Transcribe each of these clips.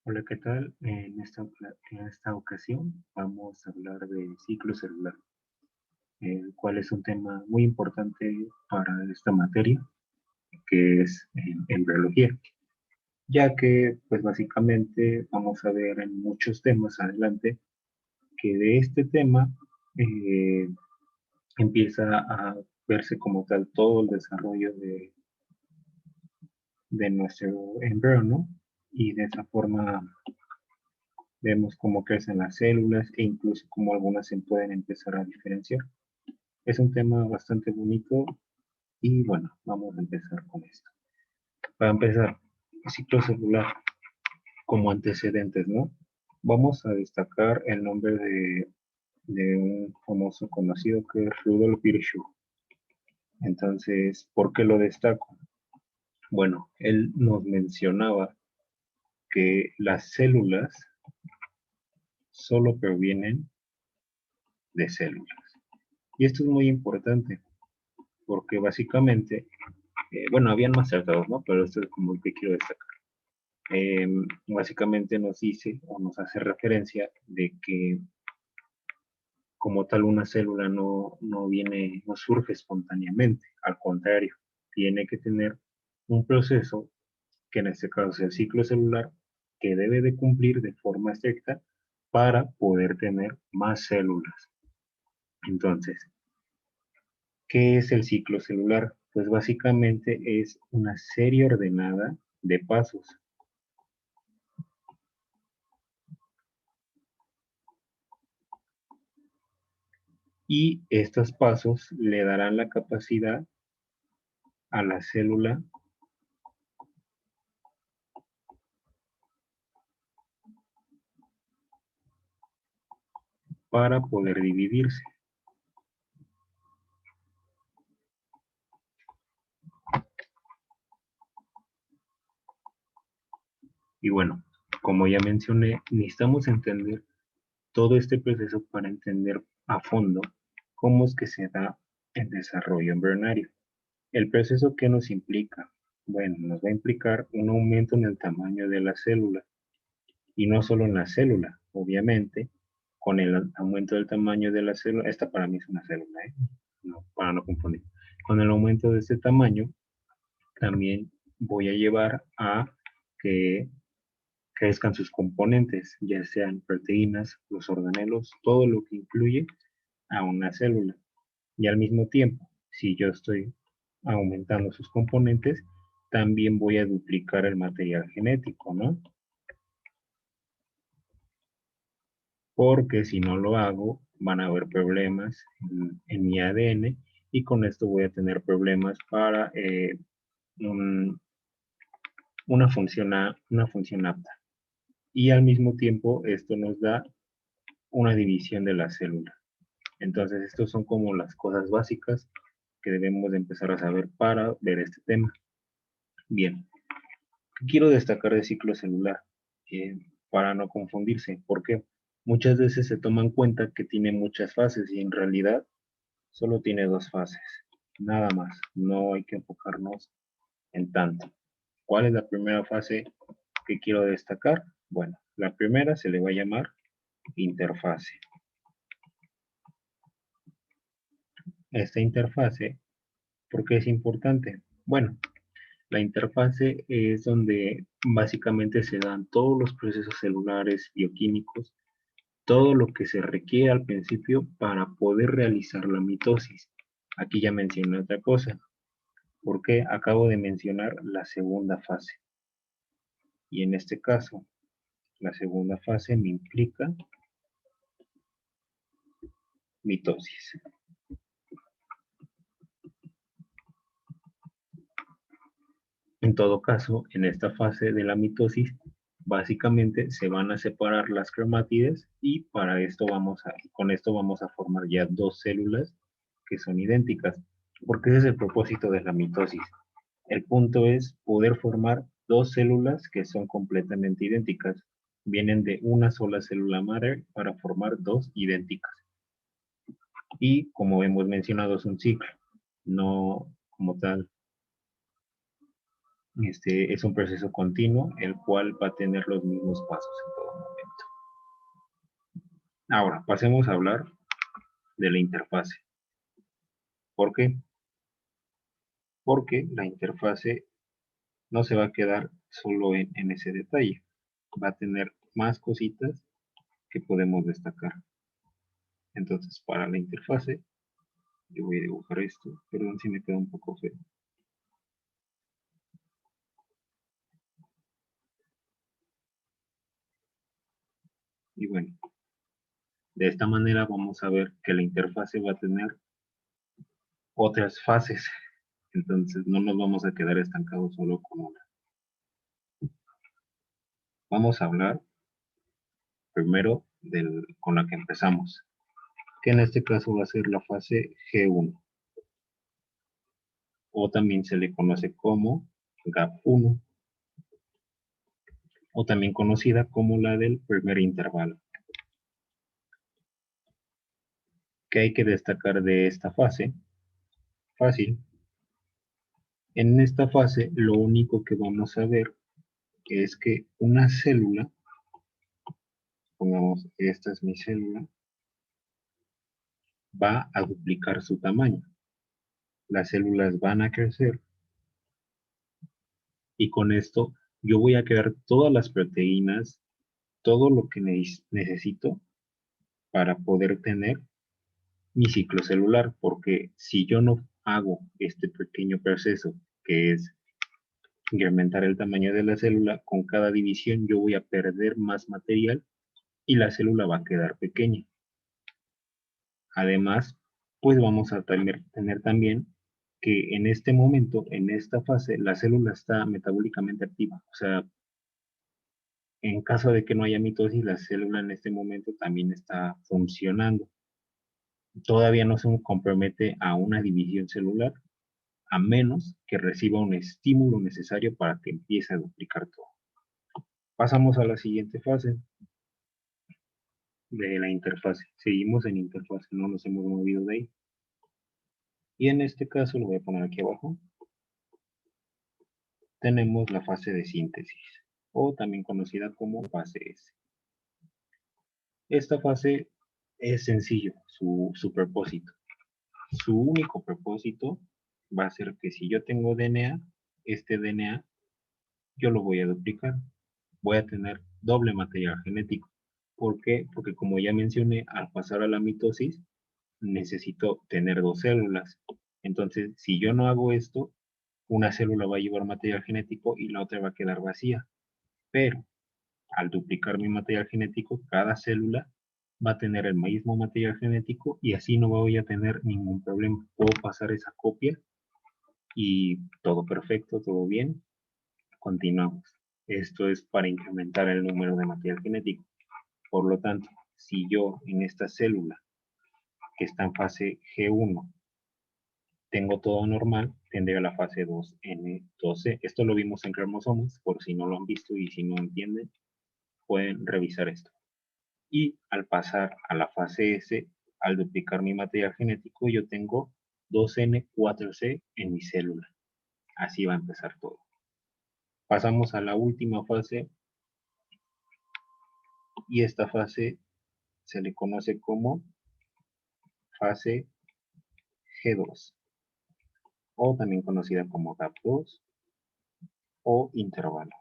Hola, ¿qué tal? En esta ocasión vamos a hablar de ciclo celular, el cual es un tema muy importante para esta materia, que es en biología, ya que pues básicamente vamos a ver en muchos temas adelante que de este tema eh, empieza a verse como tal todo el desarrollo de nuestro embrión, ¿no? Y de esa forma vemos cómo crecen las células e incluso cómo algunas se pueden empezar a diferenciar. Es un tema bastante bonito y bueno, vamos a empezar con esto. Para empezar, el ciclo celular como antecedentes, ¿no? Vamos a destacar el nombre de un famoso conocido que es Rudolf Virchow. Entonces, ¿por qué lo destaco? Bueno, él nos mencionaba que las células solo provienen de células. Y esto es muy importante porque básicamente, bueno, habían más tratados, ¿no? Pero esto es como el que quiero destacar. Básicamente nos dice o nos hace referencia de que como tal una célula no viene, no surge espontáneamente, al contrario, tiene que tener un proceso que en este caso es el ciclo celular que debe de cumplir de forma estricta para poder tener más células. Entonces, ¿qué es el ciclo celular? Pues básicamente es una serie ordenada de pasos. Y estos pasos le darán la capacidad a la célula para poder dividirse. Y bueno, como ya mencioné, necesitamos entender todo este proceso para entender a fondo cómo es que se da el desarrollo embrionario. El proceso que nos implica, bueno, nos va a implicar un aumento en el tamaño de la célula y no solo en la célula, obviamente, con el aumento del tamaño de la célula, esta para mí es una célula, ¿eh? No, para no confundir. Con el aumento de este tamaño, también voy a llevar a que crezcan sus componentes, ya sean proteínas, los organelos, todo lo que incluye a una célula. Y al mismo tiempo, si yo estoy aumentando sus componentes, también voy a duplicar el material genético, ¿no? Porque si no lo hago, van a haber problemas en mi ADN y con esto voy a tener problemas para un- una función apta. Y al mismo tiempo, esto nos da una división de la célula. Entonces, estos son como las cosas básicas que debemos de empezar a saber para ver este tema. Bien, ¿qué quiero destacar de ciclo celular? Eh, para no confundirse, porque muchas veces se toma en cuenta que tiene muchas fases y en realidad solo tiene dos fases, nada más, no hay que enfocarnos en tanto. ¿Cuál es la primera fase que quiero destacar? Bueno, la primera se le va a llamar interfase. Esta interfase, ¿por qué es importante? Bueno, la interfase es donde básicamente se dan todos los procesos celulares, bioquímicos, todo lo que se requiere al principio para poder realizar la mitosis. Aquí ya mencioné otra cosa, porque acabo de mencionar la segunda fase. Y en este caso, la segunda fase me implica mitosis. En todo caso, en esta fase de la mitosis, básicamente se van a separar las cromátides y con esto vamos a formar ya dos células que son idénticas, porque ese es el propósito de la mitosis. El punto es poder formar dos células que son completamente idénticas. Vienen de una sola célula madre para formar dos idénticas. Y como hemos mencionado, es un ciclo, no como tal Este es un proceso continuo, el cual va a tener los mismos pasos en todo momento. Ahora, pasemos a hablar de la interfase. ¿Por qué? Porque la interfase no se va a quedar solo en ese detalle. Va a tener más cositas que podemos destacar. Entonces, para la interfase, yo voy a dibujar esto. Perdón si me queda un poco feo. Y bueno, de esta manera vamos a ver que la interfase va a tener otras fases. Entonces, no nos vamos a quedar estancados solo con una. Vamos a hablar primero con la que empezamos, que en este caso va a ser la fase G1, o también se le conoce como GAP1, o también conocida como la del primer intervalo. ¿Qué hay que destacar de esta fase? Fácil. En esta fase, lo único que vamos a ver es que una célula, pongamos, esta es mi célula, va a duplicar su tamaño. Las células van a crecer y con esto yo voy a crear todas las proteínas, todo lo que necesito para poder tener mi ciclo celular, porque si yo no hago este pequeño proceso que es incrementar el tamaño de la célula, con cada división yo voy a perder más material y la célula va a quedar pequeña. Además, pues vamos a tener también que en este momento, en esta fase, la célula está metabólicamente activa. O sea, en caso de que no haya mitosis, la célula en este momento también está funcionando. Todavía no se compromete a una división celular, a menos que reciba un estímulo necesario para que empiece a duplicar todo. Pasamos a la siguiente fase de la interfase. Seguimos en interfase, no nos hemos movido de ahí. Y en este caso, lo voy a poner aquí abajo, tenemos la fase de síntesis, o también conocida como fase S. Esta fase es sencillo, su propósito. Su único propósito va a ser que si yo tengo DNA, este DNA yo lo voy a duplicar. Voy a tener doble material genético. ¿Por qué? Porque como ya mencioné, al pasar a la mitosis, necesito tener dos células. Entonces, si yo no hago esto, una célula va a llevar material genético y la otra va a quedar vacía. Pero al duplicar mi material genético, cada célula va a tener el mismo material genético y así no voy a tener ningún problema. Puedo pasar esa copia y todo perfecto, todo bien. Continuamos. Esto es para incrementar el número de material genético. Por lo tanto, si yo en esta célula que está en fase G1 tengo todo normal, tendría la fase 2N12. Esto lo vimos en cromosomas, por si no lo han visto y si no entienden, pueden revisar esto. Y al pasar a la fase S, al duplicar mi material genético, yo tengo 2N4C en mi célula. Así va a empezar todo. Pasamos a la última fase y esta fase se le conoce como fase G2 o también conocida como GAP2 o intervalo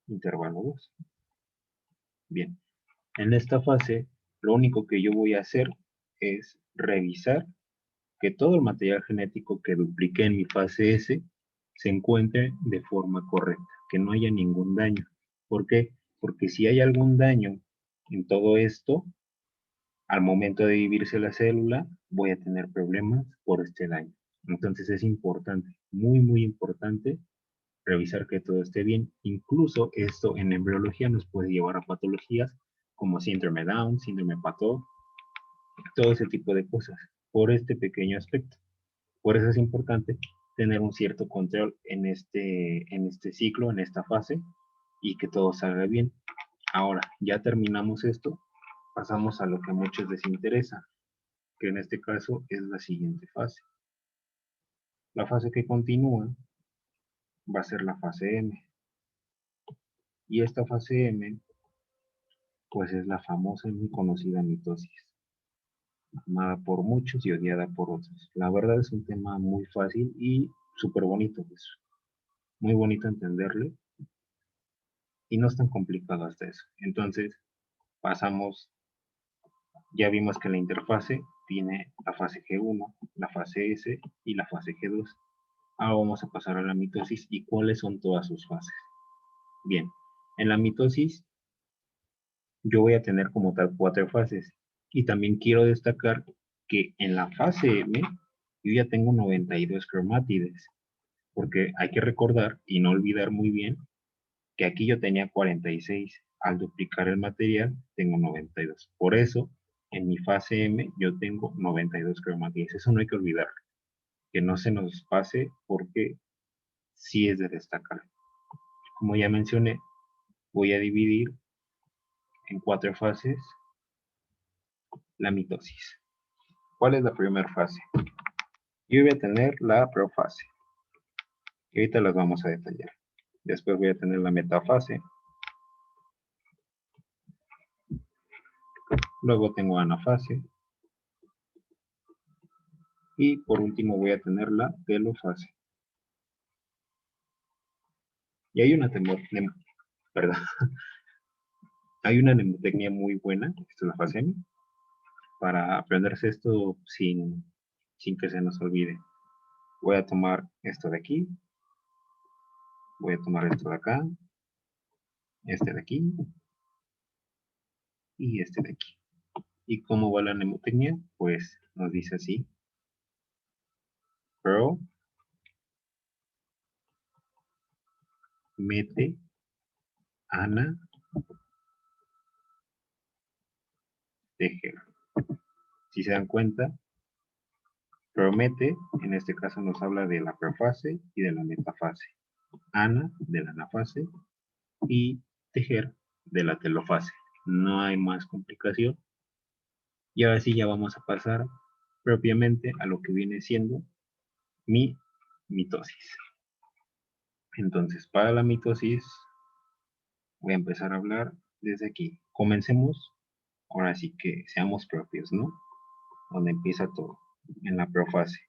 2. Bien, en esta fase lo único que yo voy a hacer es revisar que todo el material genético que dupliqué en mi fase S se encuentre de forma correcta, que no haya ningún daño. ¿Por qué? Porque si hay algún daño en todo esto, al momento de dividirse la célula, voy a tener problemas por este daño. Entonces es importante, muy, muy importante, revisar que todo esté bien. Incluso esto en embriología nos puede llevar a patologías como síndrome Down, síndrome Pató, todo ese tipo de cosas, por este pequeño aspecto. Por eso es importante tener un cierto control en este ciclo, en esta fase, y que todo salga bien. Ahora, ya terminamos esto, pasamos a lo que a muchos les interesa, que en este caso es la siguiente fase. La fase que continúa va a ser la fase M. Y esta fase M, pues es la famosa y muy conocida mitosis, amada por muchos y odiada por otros. La verdad es un tema muy fácil y súper bonito, pues, muy bonito entenderlo y no es tan complicado hasta eso. Entonces, pasamos, ya vimos que la interfase tiene la fase G1, la fase S y la fase G2. Ahora vamos a pasar a la mitosis y cuáles son todas sus fases. Bien, en la mitosis yo voy a tener como tal 4 fases. Y también quiero destacar que en la fase M yo ya tengo 92 cromátides, porque hay que recordar y no olvidar muy bien que aquí yo tenía 46. Al duplicar el material tengo 92. Por eso en mi fase M yo tengo 92 cromátides. Eso no hay que olvidar, que no se nos pase porque sí es de destacar. Como ya mencioné, voy a dividir en 4 fases la mitosis. ¿Cuál es la primera fase? Yo voy a tener la profase, y ahorita las vamos a detallar. Después voy a tener la metafase, luego tengo anafase, y por último voy a tener la telofase. Y hay una perdón, hay una mnemotecnia muy buena, esta es la fase M, para aprenderse esto sin que se nos olvide. Voy a tomar esto de aquí, voy a tomar esto de acá, este de aquí y este de aquí. ¿Y cómo va la mnemotecnia? Pues nos dice así: pro, mete, ana, tejer. Si se dan cuenta, promete, en este caso nos habla de la prefase y de la metafase. Ana, de la anafase, y tejer, de la telofase. No hay más complicación. Y ahora sí ya vamos a pasar propiamente a lo que viene siendo mi mitosis. Entonces, para la mitosis, voy a empezar a hablar desde aquí. Comencemos, ahora sí que seamos propios, ¿no? Donde empieza todo, en la profase.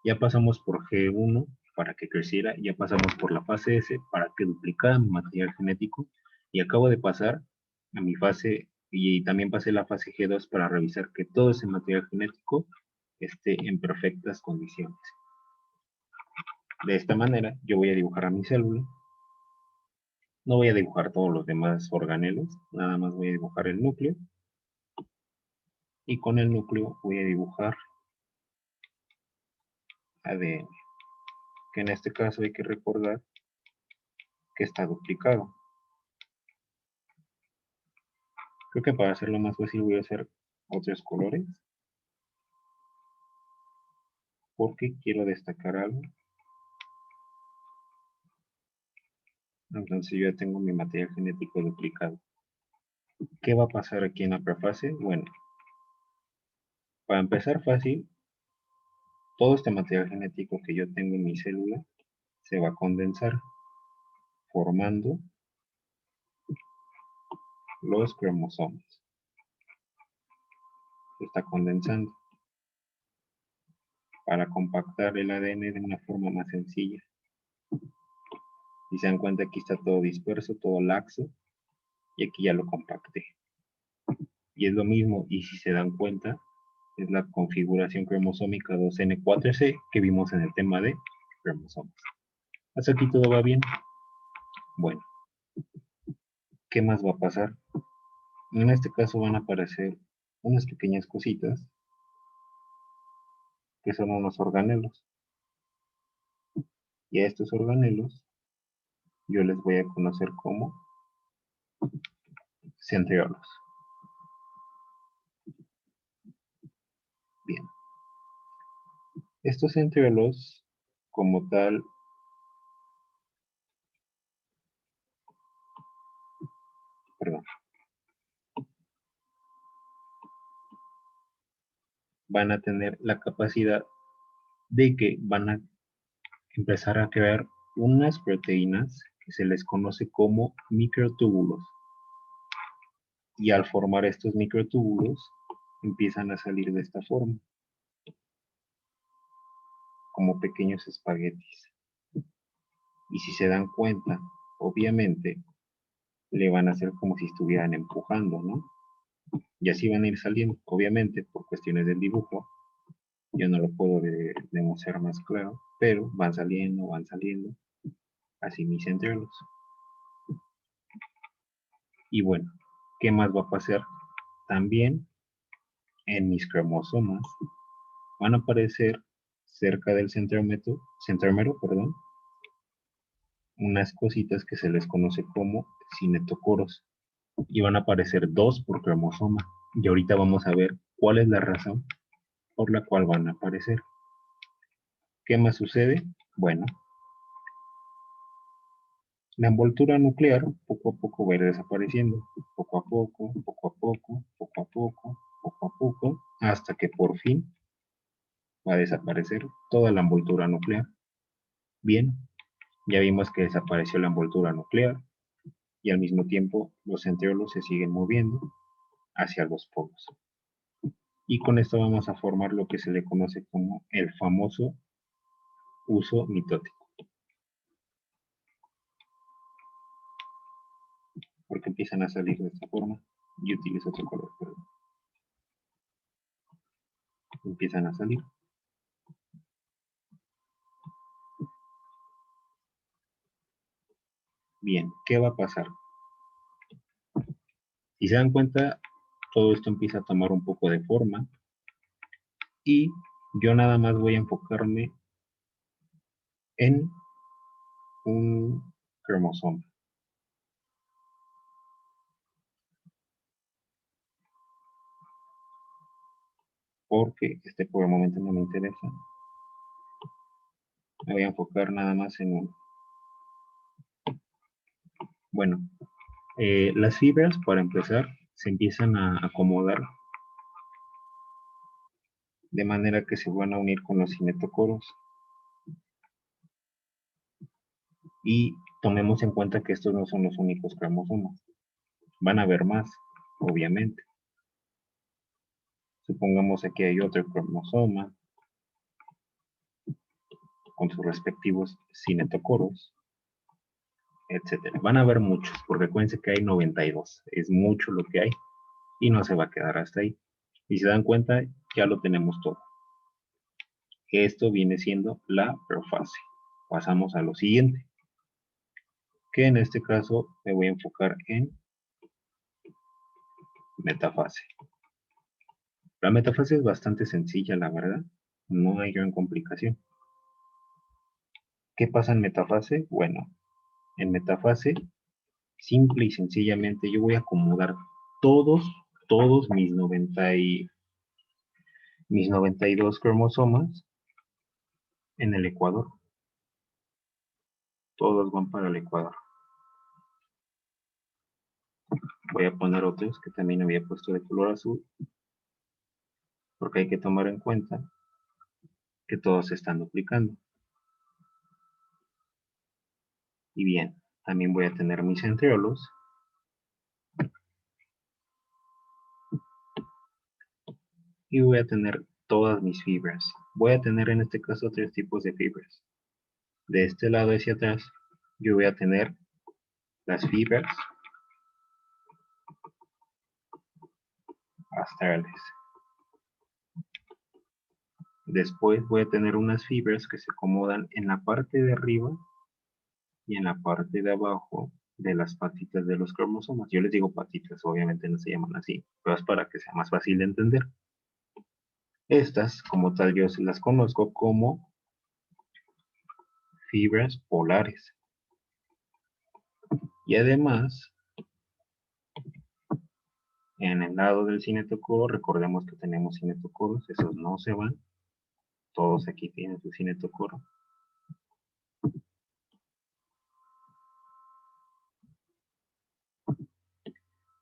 Ya pasamos por G1 para que creciera, ya pasamos por la fase S para que duplicara mi material genético y acabo de pasar a mi fase y también pasé la fase G2 para revisar que todo ese material genético esté en perfectas condiciones. De esta manera yo voy a dibujar a mi célula, no voy a dibujar todos los demás organelos, nada más voy a dibujar el núcleo y con el núcleo voy a dibujar ADN, que en este caso hay que recordar que está duplicado. Creo que para hacerlo más fácil voy a hacer otros colores, porque quiero destacar algo. Entonces yo ya tengo mi material genético duplicado. ¿Qué va a pasar aquí en la prefase? Bueno, para empezar fácil, todo este material genético que yo tengo en mi célula se va a condensar, formando los cromosomas. Se está condensando para compactar el ADN de una forma más sencilla. Si se dan cuenta, aquí está todo disperso, todo laxo, y aquí ya lo compacté. Y es lo mismo, y si se dan cuenta, es la configuración cromosómica 2N4C que vimos en el tema de cromosomas. Hasta aquí todo va bien. Bueno, ¿qué más va a pasar? En este caso van a aparecer unas pequeñas cositas que son unos organelos. Y a estos organelos yo les voy a conocer como centriolos. Bien, estos centriolos como tal perdón, van a tener la capacidad de que van a empezar a crear unas proteínas que se les conoce como microtúbulos. Y al formar estos microtúbulos, empiezan a salir de esta forma, como pequeños espaguetis. Y si se dan cuenta, obviamente, le van a hacer como si estuvieran empujando, ¿no? Y así van a ir saliendo, obviamente, por cuestiones del dibujo. Yo no lo puedo demostrar más claro, pero van saliendo, así mis centriolos. Y bueno, ¿qué más va a pasar? También en mis cromosomas van a aparecer cerca del centrómero, perdón, unas cositas que se les conoce como cinetocoros y van a aparecer 2 por cromosoma. Y ahorita vamos a ver cuál es la razón por la cual van a aparecer. ¿Qué más sucede? Bueno, la envoltura nuclear poco a poco va a ir desapareciendo, poco a poco, poco a poco, poco a poco, poco a poco, hasta que por fin va a desaparecer toda la envoltura nuclear. Bien, ya vimos que desapareció la envoltura nuclear y al mismo tiempo los centriolos se siguen moviendo hacia los polos. Y con esto vamos a formar lo que se le conoce como el famoso uso mitótico. Porque empiezan a salir de esta forma. Y utilizo otro color, perdón. Empiezan a salir. Bien, ¿qué va a pasar? Si se dan cuenta, todo esto empieza a tomar un poco de forma. Y yo nada más voy a enfocarme en un cromosoma. Porque este por el momento no me interesa. Me voy a enfocar nada más en uno. Bueno, las fibras, para empezar, se empiezan a acomodar de manera que se van a unir con los cinetocoros. Y tomemos en cuenta que estos no son los únicos cromosomas. Van a haber más, obviamente. Supongamos aquí hay otro cromosoma con sus respectivos cinetocoros, etcétera. Van a haber muchos, porque recuerden que hay 92. Es mucho lo que hay y no se va a quedar hasta ahí. Y si se dan cuenta, ya lo tenemos todo. Esto viene siendo la profase. Pasamos a lo siguiente, que en este caso me voy a enfocar en metafase. La metafase es bastante sencilla, la verdad. No hay gran complicación. ¿Qué pasa en metafase? Bueno, en metafase, simple y sencillamente, yo voy a acomodar todos mis 92 cromosomas en el ecuador. Todos van para el ecuador. Voy a poner otros que también había puesto de color azul, porque hay que tomar en cuenta que todos se están duplicando. Y bien, también voy a tener mis centriolos. Y voy a tener todas mis fibras. Voy a tener en este caso 3 tipos de fibras. De este lado hacia atrás, yo voy a tener las fibras astrales. Después voy a tener unas fibras que se acomodan en la parte de arriba y en la parte de abajo de las patitas de los cromosomas. Yo les digo patitas, obviamente no se llaman así, pero es para que sea más fácil de entender. Estas, como tal, yo las conozco como fibras polares. Y además, en el lado del cinetocoro, recordemos que tenemos cinetocoros, esos no se van. Todos aquí tienen su cinetocoro.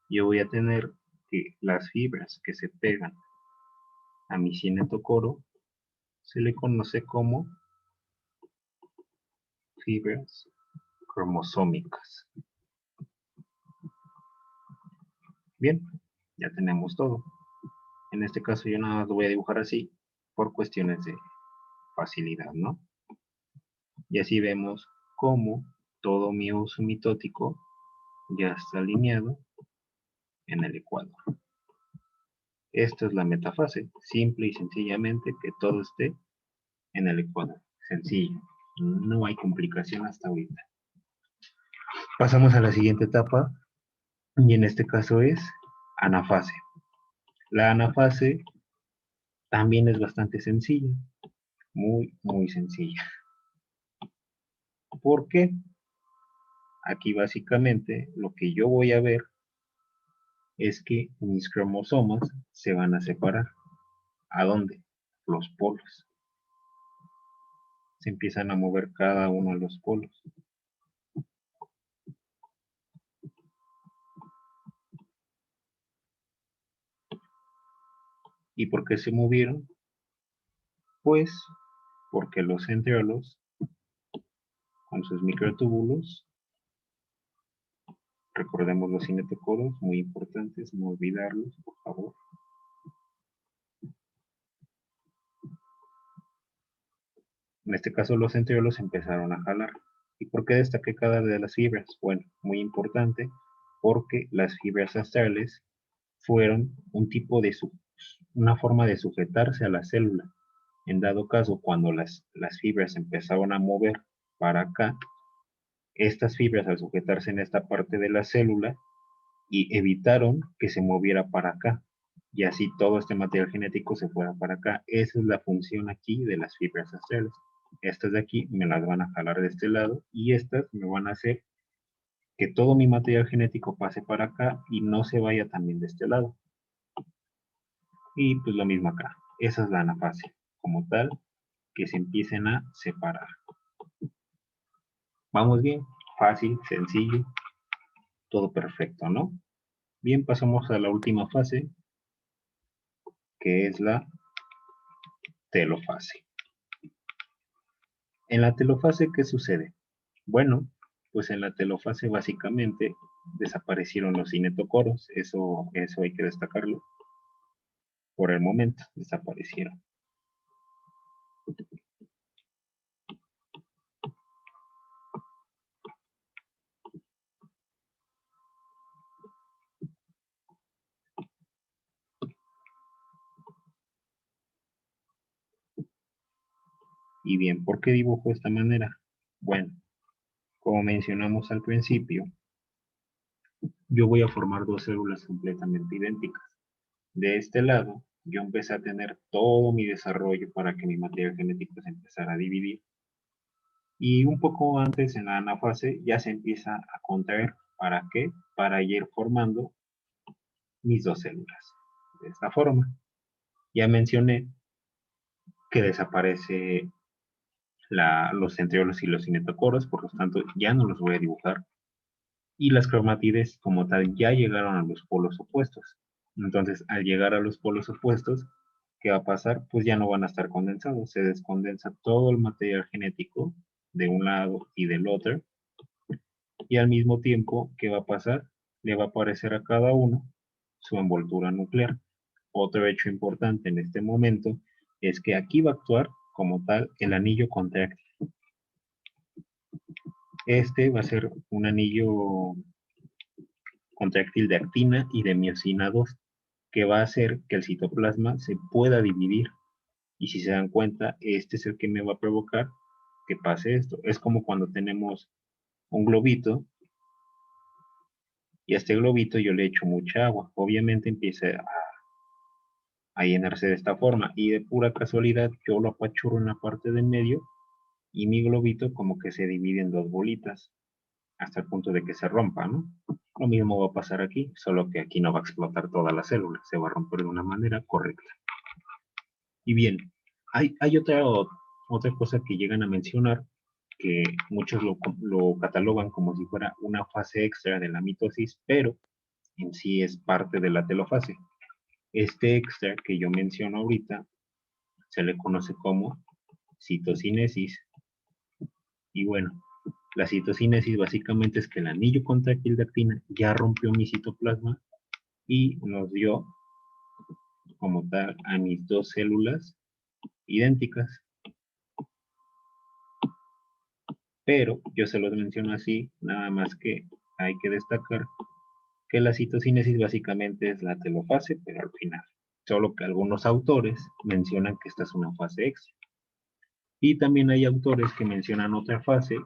Yo voy a tener que las fibras que se pegan a mi cinetocoro se le conoce como fibras cromosómicas. Bien, ya tenemos todo. En este caso yo nada más lo voy a dibujar así por cuestiones de facilidad, ¿no? Y así vemos cómo todo mi uso mitótico ya está alineado en el ecuador. Esta es la metafase, simple y sencillamente que todo esté en el ecuador. Sencillo, no hay complicación hasta ahorita. Pasamos a la siguiente etapa y en este caso es anafase. La anafase también es bastante sencilla, muy sencilla. ¿Por qué? Aquí básicamente lo que yo voy a ver es que mis cromosomas se van a separar. ¿A dónde? Los polos. Se empiezan a mover cada uno de los polos. ¿Y por qué se movieron? Pues porque los centriolos, con sus microtúbulos, recordemos los cinetocoros, muy importantes, no olvidarlos, por favor. En este caso los centriolos empezaron a jalar. ¿Y por qué destaqué cada una de las fibras? Bueno, muy importante, porque las fibras astrales fueron un tipo de una forma de sujetarse a la célula. En dado caso, cuando las fibras empezaron a mover para acá, estas fibras al sujetarse en esta parte de la célula y evitaron que se moviera para acá y así todo este material genético se fuera para acá. Esa es la función aquí de las fibras astrales. Estas de aquí me las van a jalar de este lado y estas me van a hacer que todo mi material genético pase para acá y no se vaya también de este lado. Y pues lo mismo acá. Esa es la anafase como tal, que se empiecen a separar. Vamos bien, fácil, sencillo, todo perfecto, ¿no? Bien, pasamos a la última fase, que es la telofase. En la telofase, ¿qué sucede? Bueno, pues en la telofase básicamente desaparecieron los cinetocoros, eso hay que destacarlo. Por el momento desaparecieron. Y bien, ¿por qué dibujo de esta manera? Bueno, como mencionamos al principio, yo voy a formar dos células completamente idénticas. De este lado, yo empecé a tener todo mi desarrollo para que mi material genético se empezara a dividir. Y un poco antes, en la anafase, ya se empieza a contraer. ¿Para qué? Para ir formando mis dos células. De esta forma. Ya mencioné que desaparece los centriolos y los cinetocoros, por lo tanto ya no los voy a dibujar. Y las cromatides como tal ya llegaron a los polos opuestos. Entonces, al llegar a los polos opuestos, ¿qué va a pasar? Pues ya no van a estar condensados, se descondensa todo el material genético de un lado y del otro, y al mismo tiempo, ¿qué va a pasar? Le va a aparecer a cada uno su envoltura nuclear. Otro hecho importante en este momento es que aquí va a actuar como tal el anillo contráctil. Este va a ser un anillo contráctil de actina y de miosina 2, que va a hacer que el citoplasma se pueda dividir. Y si se dan cuenta, este es el que me va a provocar que pase esto. Es como cuando tenemos un globito y a este globito yo le echo mucha agua. Obviamente empieza a llenarse de esta forma y de pura casualidad yo lo apachurro en la parte del medio y mi globito como que se divide en dos bolitas hasta el punto de que se rompa, ¿no? Lo mismo va a pasar aquí, solo que aquí no va a explotar toda la célula, se va a romper de una manera correcta. Y bien, hay otra cosa que llegan a mencionar, que muchos lo catalogan como si fuera una fase extra de la mitosis, pero en sí es parte de la telofase. Este extra que yo menciono ahorita se le conoce como citocinesis. Y bueno, La citocinesis básicamente es que el anillo contráctil de actina ya rompió mi citoplasma y nos dio como tal a mis dos células idénticas. Pero yo se los menciono así, nada más que hay que destacar que la citocinesis básicamente es la telofase, pero al final. Solo que algunos autores mencionan que esta es una fase extra. Y también hay autores que mencionan otra fase,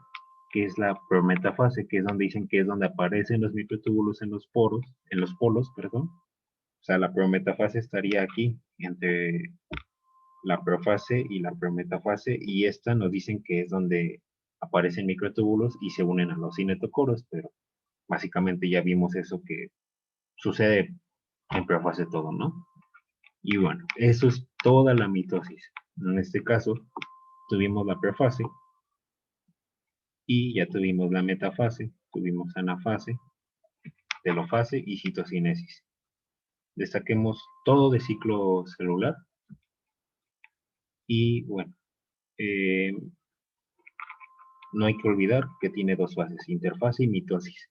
que es la prometafase, que es donde dicen que es donde aparecen los microtúbulos en los polos, perdón. O sea, la prometafase estaría aquí, entre la profase y la prometafase, y esta nos dicen que es donde aparecen microtúbulos y se unen a los cinetocoros, pero básicamente ya vimos eso que sucede en profase todo, ¿no? Y bueno, eso es toda la mitosis. En este caso, tuvimos la prefase y ya tuvimos la metafase, tuvimos anafase, telofase y citocinesis. Destaquemos todo de ciclo celular y bueno, eh, no hay que olvidar que tiene dos fases, interfase y mitosis.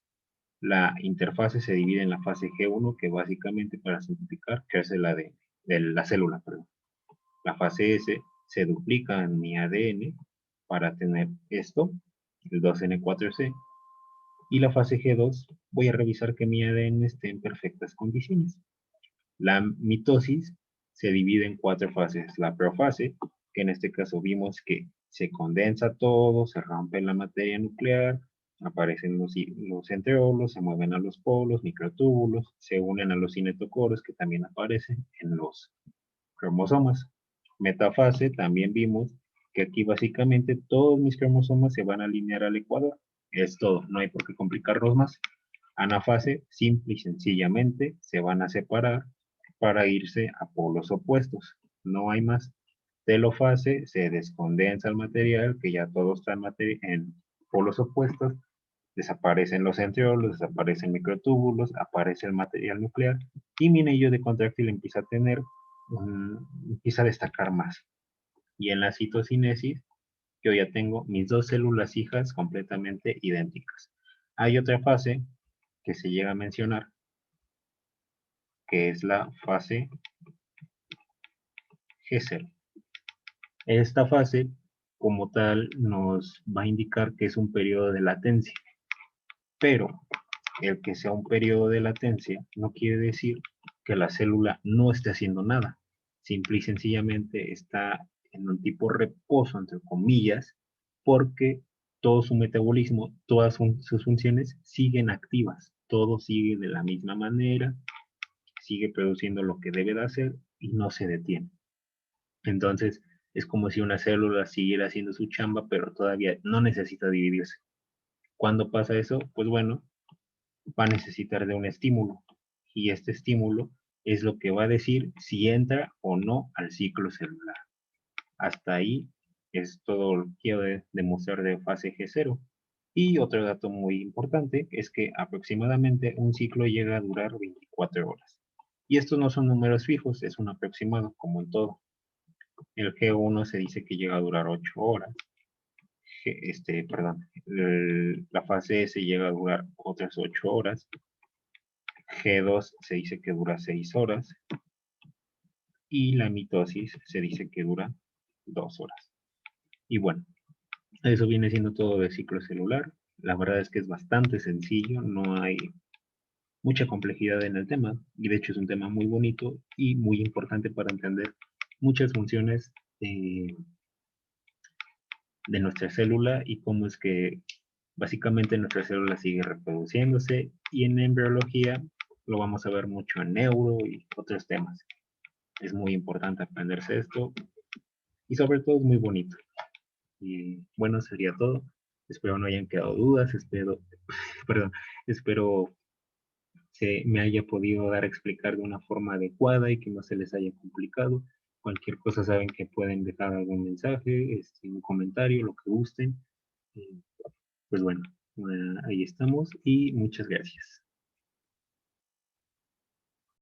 La interfase se divide en la fase G1, que básicamente, para simplificar, que es de la célula, perdón. La fase S se duplica en mi ADN para tener esto, el 2N4C. Y la fase G2, voy a revisar que mi ADN esté en perfectas condiciones. La mitosis se divide en cuatro fases. La profase, que en este caso vimos que se condensa todo, se rompe la materia nuclear, aparecen los centriolos, se mueven a los polos, microtúbulos, se unen a los cinetocoros que también aparecen en los cromosomas. Metafase, también vimos que aquí básicamente todos mis cromosomas se van a alinear al ecuador. Es todo, no hay por qué complicarlos más. Anafase, simple y sencillamente, se van a separar para irse a polos opuestos. No hay más. Telofase, se descondensa el material, que ya todo está en polos opuestos, desaparecen los centriolos, desaparecen microtúbulos, aparece el material nuclear y mi anillo de contráctil empieza a destacar más. Y en la citocinesis, yo ya tengo mis dos células hijas completamente idénticas. Hay otra fase que se llega a mencionar, que es la fase G0. Esta fase, como tal, nos va a indicar que es un periodo de latencia, pero el que sea un periodo de latencia no quiere decir que la célula no esté haciendo nada. Simple y sencillamente está en un tipo reposo, entre comillas, porque todo su metabolismo, todas sus funciones siguen activas. Todo sigue de la misma manera, sigue produciendo lo que debe de hacer y no se detiene. Entonces, es como si una célula siguiera haciendo su chamba, pero todavía no necesita dividirse. ¿Cuándo pasa eso? Pues bueno, va a necesitar de un estímulo y este estímulo es lo que va a decir si entra o no al ciclo celular. Hasta ahí es todo lo que quiero demostrar de fase G0. Y otro dato muy importante es que aproximadamente un ciclo llega a durar 24 horas. Y estos no son números fijos, es un aproximado como en todo. El G1 se dice que llega a durar 8 horas. Perdón, la fase S llega a durar otras 8 horas. G2 se dice que dura 6 horas y la mitosis se dice que dura 2 horas. Y bueno, eso viene siendo todo de ciclo celular. La verdad es que es bastante sencillo, no hay mucha complejidad en el tema y de hecho es un tema muy bonito y muy importante para entender muchas funciones de nuestra célula y cómo es que básicamente nuestra célula sigue reproduciéndose y en embriología lo vamos a ver mucho en neuro y otros temas. Es muy importante aprenderse esto y sobre todo es muy bonito. Y bueno, sería todo. Espero no hayan quedado dudas, perdón, espero se me haya podido dar a explicar de una forma adecuada y que no se les haya complicado. Cualquier cosa saben que pueden dejar algún mensaje, un comentario, lo que gusten. Pues bueno, ahí estamos y muchas gracias.